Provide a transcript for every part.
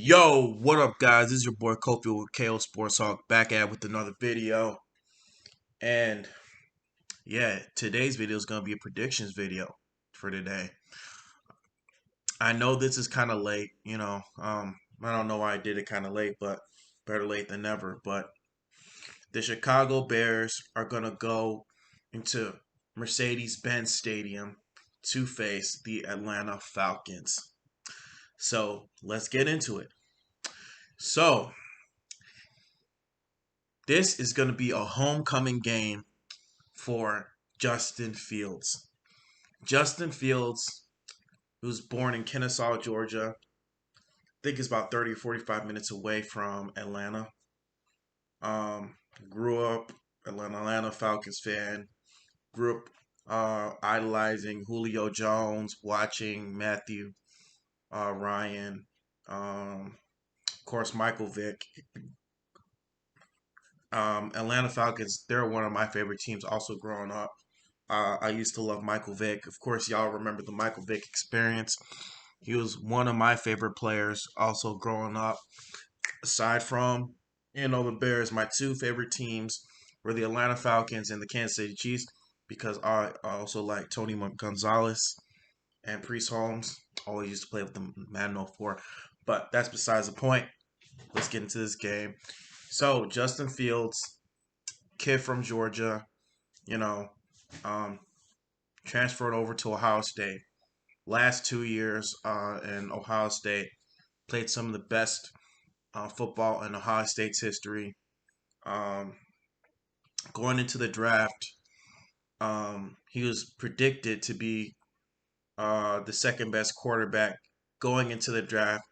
Yo, what up, guys? This is your boy Kofi with KO Sports Hawk back at with another video. And yeah, today's video is gonna be a predictions video for today. I know this is kind of late, I don't know why I did it kind of late, but better late than never. But the Chicago Bears are gonna go into Mercedes-Benz Stadium to face the Atlanta Falcons. So let's get into it. So this is going to be a homecoming game for Justin Fields. Justin Fields, who's born in Kennesaw, Georgia, I think it's about 30 or 45 minutes away from Atlanta. Um, Grew up Atlanta Falcons fan. Grew up idolizing Julio Jones, watching Matthew Ryan, of course Michael Vick. Atlanta Falcons, they're one of my favorite teams also growing up. I used to love Michael Vick. Of course, y'all remember the Michael Vick experience. He was one of my favorite players also growing up. Aside from, the Bears, my two favorite teams were the Atlanta Falcons and the Kansas City Chiefs because I also like Tony Gonzalez and Priest Holmes. Always used to play with the Madden 04. But that's besides the point. Let's get into this game. So, Justin Fields, kid from Georgia, you know, um, transferred over to Ohio State. Last 2 years in Ohio State, played some of the best football in Ohio State's history. Um, Going into the draft, he was predicted to be the second best quarterback going into the draft,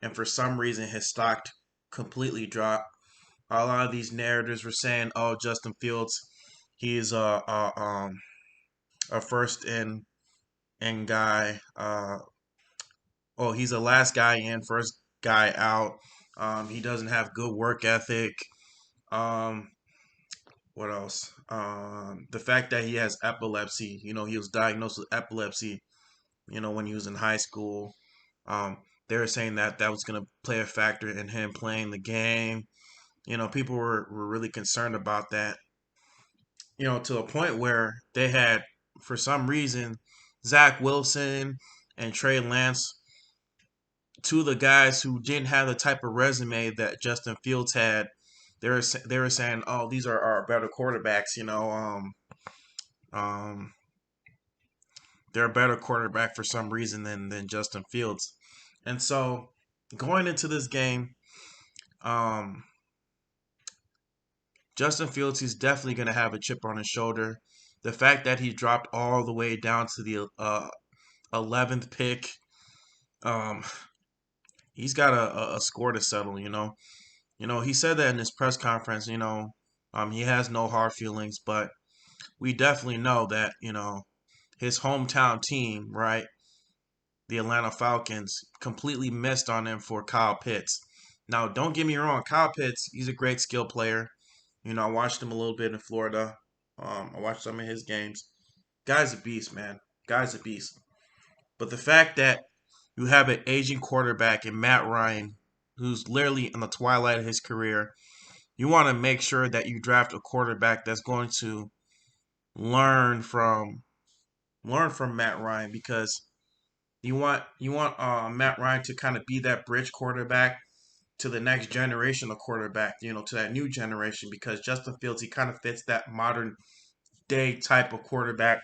and for some reason his stock completely dropped. A lot of these narratives were saying, "Oh, Justin Fields, he's a first in guy. Oh, he's a last guy in, first guy out. He doesn't have good work ethic. Um, what else? The fact that he has epilepsy. He was diagnosed with epilepsy. When he was in high school. Um, they were saying that that was going to play a factor in him playing the game. People were really concerned about that. To a point where they had, for some reason, Zach Wilson and Trey Lance, two of the guys who didn't have the type of resume that Justin Fields had. They were saying, "Oh, these are our better quarterbacks." Um, they're a better quarterback for some reason than Justin Fields. And so, going into this game, um, Justin Fields, he's definitely going to have a chip on his shoulder. The fact that he dropped all the way down to the 11th pick, um, he's got a score to settle. He said that in his press conference. He has no hard feelings, but we definitely know that his hometown team, right, the Atlanta Falcons, completely missed on him for Kyle Pitts. Now, don't get me wrong, Kyle Pitts, he's a great skill player. I watched him a little bit in Florida. I watched some of his games. Guy's a beast, man. Guy's a beast. But the fact that you have an aging quarterback in Matt Ryan, who's literally in the twilight of his career, you want to make sure that you draft a quarterback that's going to learn from Matt Ryan, because you want Matt Ryan to kind of be that bridge quarterback to the next generation of quarterback, to that new generation, because Justin Fields, he kind of fits that modern day type of quarterback,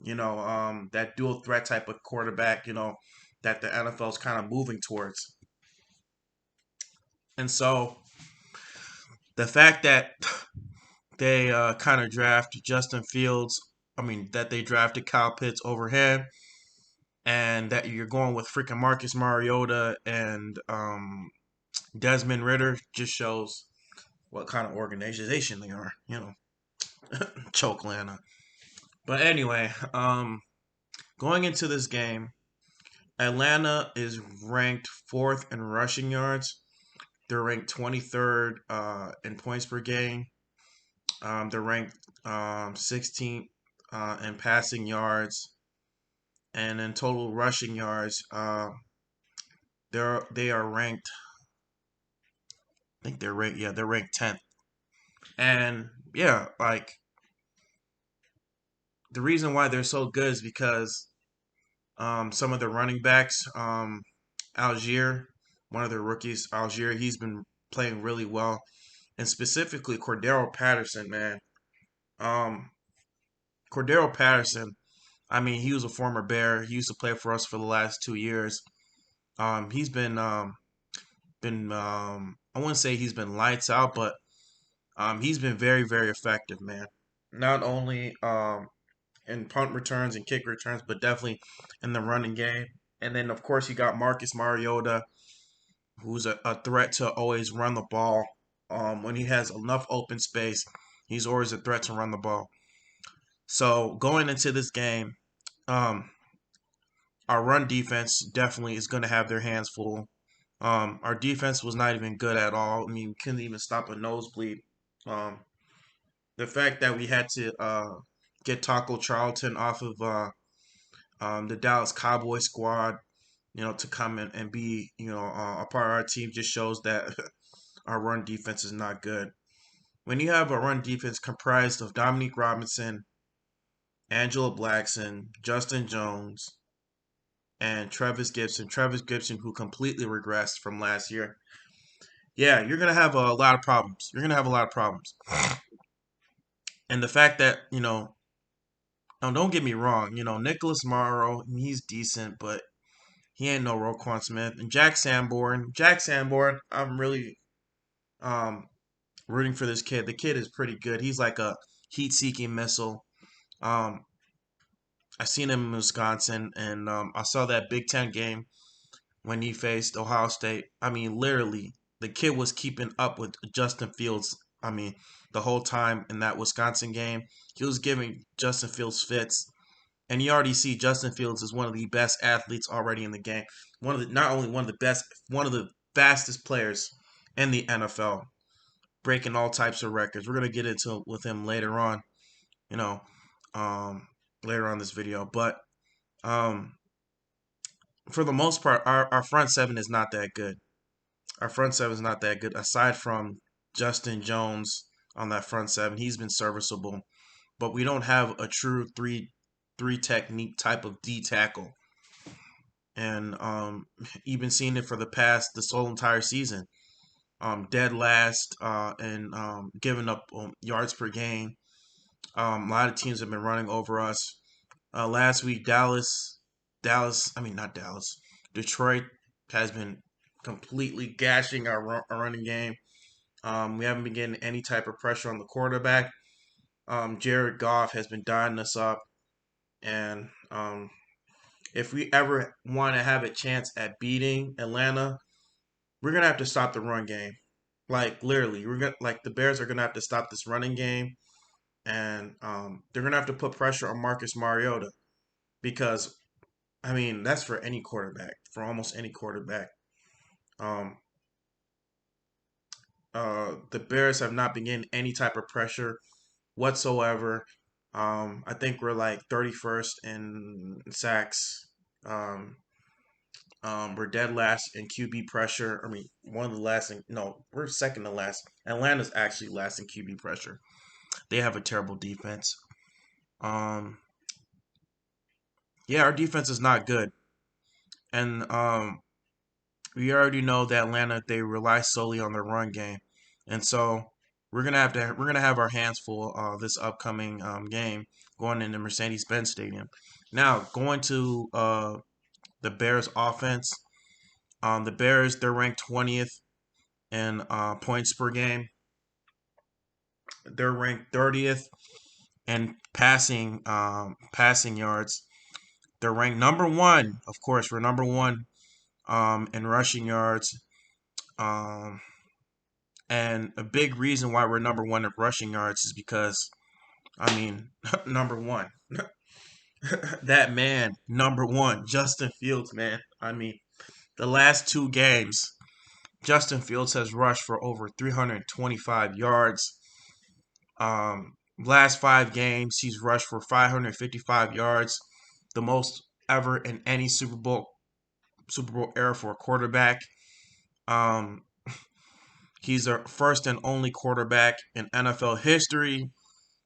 that dual threat type of quarterback, that the NFL is kind of moving towards. And so the fact that they kind of draft Justin Fields, that they drafted Kyle Pitts over him, and that you're going with freaking Marcus Mariota and Desmond Ritter, just shows what kind of organization they are, choke Lana. But anyway, going into this game, Atlanta is ranked fourth in rushing yards. They're ranked 23rd in points per game. They're ranked 16th in passing yards, and in total rushing yards, They are ranked. I think they're ranked. Yeah, they're ranked 10th. And yeah, like the reason why they're so good is because some of the running backs, Algier, one of the rookies, Algier, he's been playing really well, and specifically Cordero Patterson, man. Um, Cordero Patterson. I mean, he was a former Bear. He used to play for us for the last 2 years. He's been I wouldn't say he's been lights out, but he's been very very effective, man. Not only in punt returns and kick returns, but definitely in the running game. And then of course you got Marcus Mariota, who's a threat to always run the ball. When he has enough open space, he's always a threat to run the ball. So going into this game, um, our run defense definitely is going to have their hands full. Our defense was not even good at all. I mean, we couldn't even stop a nosebleed. Um, the fact that we had to get Taco Charlton off of the Dallas Cowboy squad, to come in and be, a part of our team just shows that our run defense is not good. When you have a run defense comprised of Dominique Robinson, Angela Blackson, Justin Jones, and Travis Gibson, who completely regressed from last year, yeah, you're gonna have a lot of problems. You're gonna have a lot of problems. And the fact that, now don't get me wrong, Nicholas Morrow, he's decent, but he ain't no Roquan Smith. And Jack Sanborn, I'm really um rooting for this kid. The kid is pretty good. He's like a heat-seeking missile. Um, I seen him in Wisconsin, and I saw that Big Ten game when he faced Ohio State. I mean, literally, the kid was keeping up with Justin Fields. I mean, the whole time in that Wisconsin game, he was giving Justin Fields fits. And you already see Justin Fields is one of the best athletes already in the game. Not only one of the best, one of the fastest players in the NFL, breaking all types of records. We're gonna get into with him later on, you know, um, later on this video. But um, for the most part, our front seven is not that good. Our front seven is not that good. Aside from Justin Jones on that front seven, he's been serviceable. But we don't have a true three technique type of D tackle. And you've been seeing it for this whole entire season. Dead last and giving up yards per game. A lot of teams have been running over us. Last week, I mean not Dallas, Detroit has been completely gashing our running game. We haven't been getting any type of pressure on the quarterback. Jared Goff has been dyeing us up, and if we ever want to have a chance at beating Atlanta, we're gonna have to stop the run game. Like literally, we're gonna like the Bears are gonna have to stop this running game, and they're gonna have to put pressure on Marcus Mariota because I mean that's for any quarterback, for almost any quarterback. Um, the Bears have not been getting any type of pressure whatsoever. I think we're like 31st in sacks. Um, we're dead last in QB pressure. I mean, one of the last. No, we're second to last. Atlanta's actually last in QB pressure. They have a terrible defense. Um, yeah, our defense is not good, and we already know that Atlanta they rely solely on their run game, and so we're gonna have our hands full this upcoming game going into Mercedes-Benz Stadium. Now going to the Bears offense. The Bears they're ranked 20th in points per game. They're ranked 30th in passing yards. They're ranked number one. Of course, we're number one in rushing yards. Um, and a big reason why we're number one in rushing yards is because, I mean, number one, that man, number one, Justin Fields, man. I mean, the last 2 games, Justin Fields has rushed for over 325 yards. Last 5 games, he's rushed for 555 yards, the most ever in any Super Bowl Super Bowl era for a quarterback. Um, he's the first and only quarterback in NFL history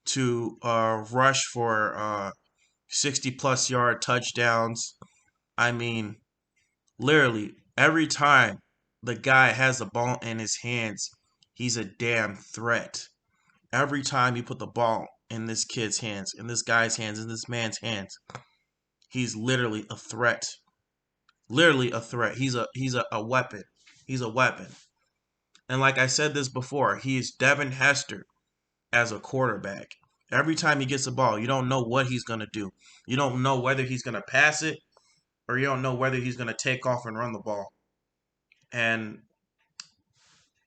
to rush for 60 plus yard touchdowns. I mean, literally, every time the guy has the ball in his hands, he's a damn threat. Every time you put the ball in this kid's hands, in this guy's hands, in this man's hands, he's literally a threat. Literally a threat. He's a weapon. He's a weapon. And like I said this before, he is Devin Hester as a quarterback. Every time he gets the ball, you don't know what he's gonna do. You don't know whether he's gonna pass it or you don't know whether he's gonna take off and run the ball. And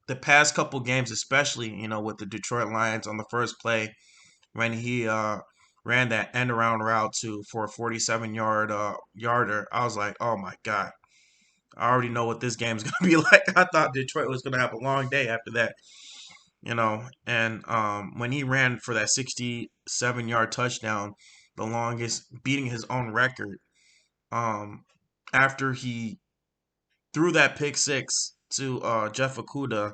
the past couple games, especially, with the Detroit Lions on the first play when he ran that end around route for a 47 yarder, I was like, oh my god, I already know what this game is gonna be like. I thought Detroit was gonna have a long day after that, And when he ran for that 67-yard touchdown, the longest, beating his own record, um, after he threw that pick six to Jeff Okuda,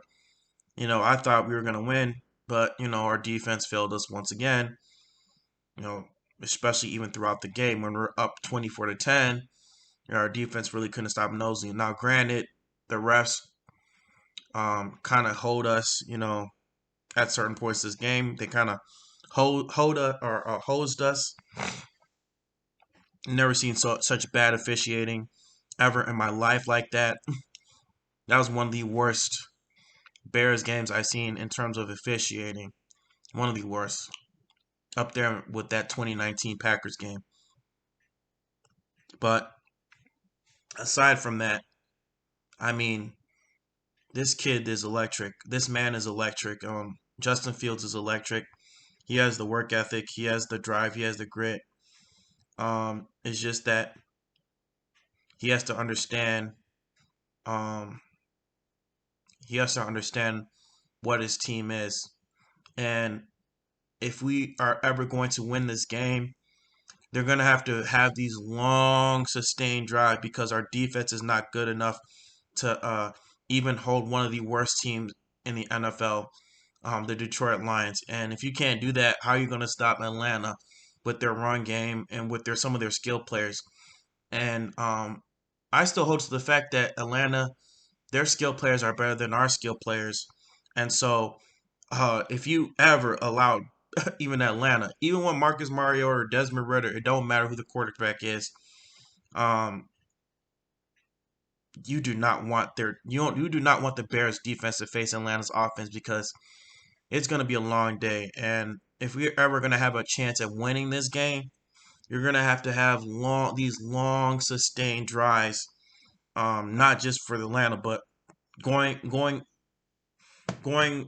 I thought we were gonna win, but our defense failed us once again. You know, especially even throughout the game when we're up 24-10, our defense really couldn't stop nosing. Now, granted, the refs kind of hold us, at certain points this game. They kind of hold us or hosed us. Never seen such bad officiating ever in my life like that. That was one of the worst Bears games I've seen in terms of officiating. One of the worst. Up there with that 2019 Packers game. But aside from that, I mean, this kid is electric. This man is electric. Justin Fields is electric. He has the work ethic. He has the drive. He has the grit. It's just that he has to understand. Um, he has to understand what his team is, and if we are ever going to win this game, they're going to have these long, sustained drives because our defense is not good enough to even hold one of the worst teams in the NFL, the Detroit Lions. And if you can't do that, how are you going to stop Atlanta with their run game and with some of their skill players? And I still hold to the fact that Atlanta, their skill players are better than our skill players. And so if you ever allowed even Atlanta, even when Marcus Mariota or Desmond Ridder, it don't matter who the quarterback is, um, you do not want the Bears defense to face Atlanta's offense because it's going to be a long day. And if we're ever going to have a chance at winning this game, you're going to have these long sustained drives, not just for Atlanta, but going going going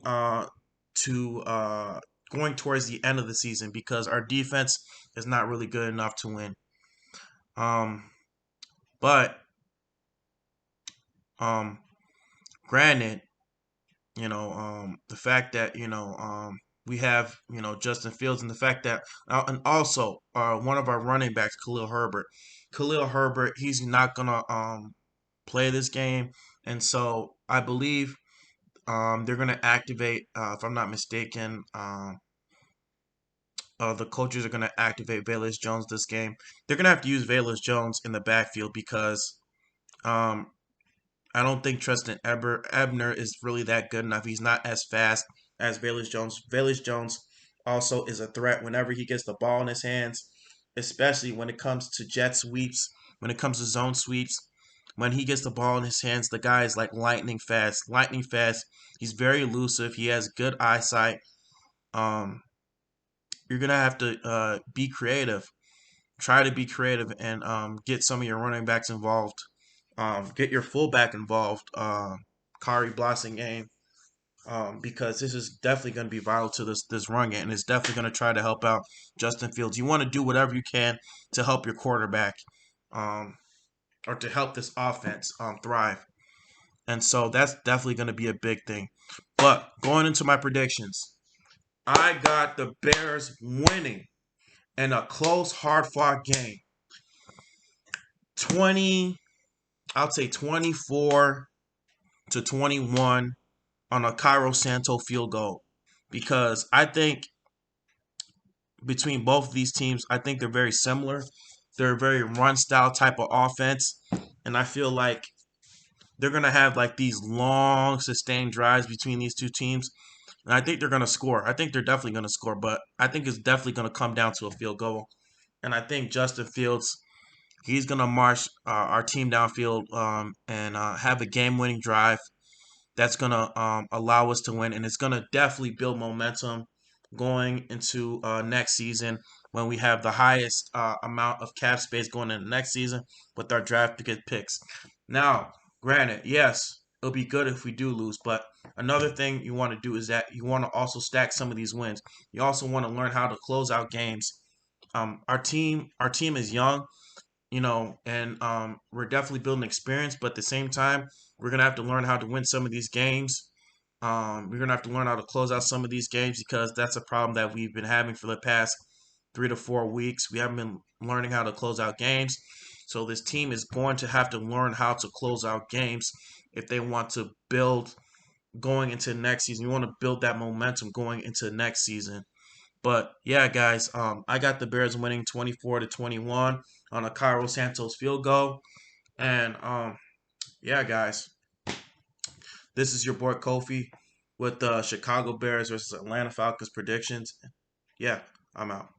to going towards the end of the season because our defense is not really good enough to win. Um, but um, granted, the fact that we have Justin Fields and the fact that and also one of our running backs, Khalil Herbert. Khalil Herbert, he's not gonna play this game, and so I believe they're gonna activate. If I'm not mistaken, the coaches are gonna activate Velus Jones this game. They're gonna have to use Velus Jones in the backfield because um, I don't think Tristan Ebner is really that good enough. He's not as fast as Velus Jones. Velus Jones also is a threat whenever he gets the ball in his hands, especially when it comes to jet sweeps, when it comes to zone sweeps. When he gets the ball in his hands, the guy is like lightning fast. Lightning fast. He's very elusive. He has good eyesight. Um, you're gonna have to be creative. Try to be creative and get some of your running backs involved. Get your fullback involved, Kari Blossing game, because this is definitely going to be vital to this run game, and it's definitely going to try to help out Justin Fields. You want to do whatever you can to help your quarterback, um, or to help this offense thrive, and so that's definitely going to be a big thing. But going into my predictions, I got the Bears winning in a close, hard-fought game, 20. I'll say 24-21 on a Cairo Santo field goal because I think between both of these teams, I think they're very similar. They're a very run style type of offense, and I feel like they're gonna have like these long sustained drives between these two teams, and I think they're gonna score. I think they're definitely gonna score, but I think it's definitely gonna come down to a field goal. And I think Justin Fields, he's gonna march our team downfield and have a game-winning drive that's gonna allow us to win, and it's gonna definitely build momentum going into next season when we have the highest amount of cap space going into next season with our draft picks. Now, granted, yes, it'll be good if we do lose, but another thing you want to do is that you want to also stack some of these wins. You also want to learn how to close out games. Our team is young, and we're definitely building experience. But at the same time, we're gonna have to learn how to win some of these games. We're gonna have to learn how to close out some of these games because that's a problem that we've been having for the past 3 to 4 weeks. We haven't been learning how to close out games. So this team is going to have to learn how to close out games if they want to build going into next season. You want to build that momentum going into next season. But yeah, guys, I got the Bears winning 24-21 on a Cairo Santos field goal. And yeah, guys, this is your boy Kofi with the Chicago Bears versus Atlanta Falcons predictions. Yeah, I'm out.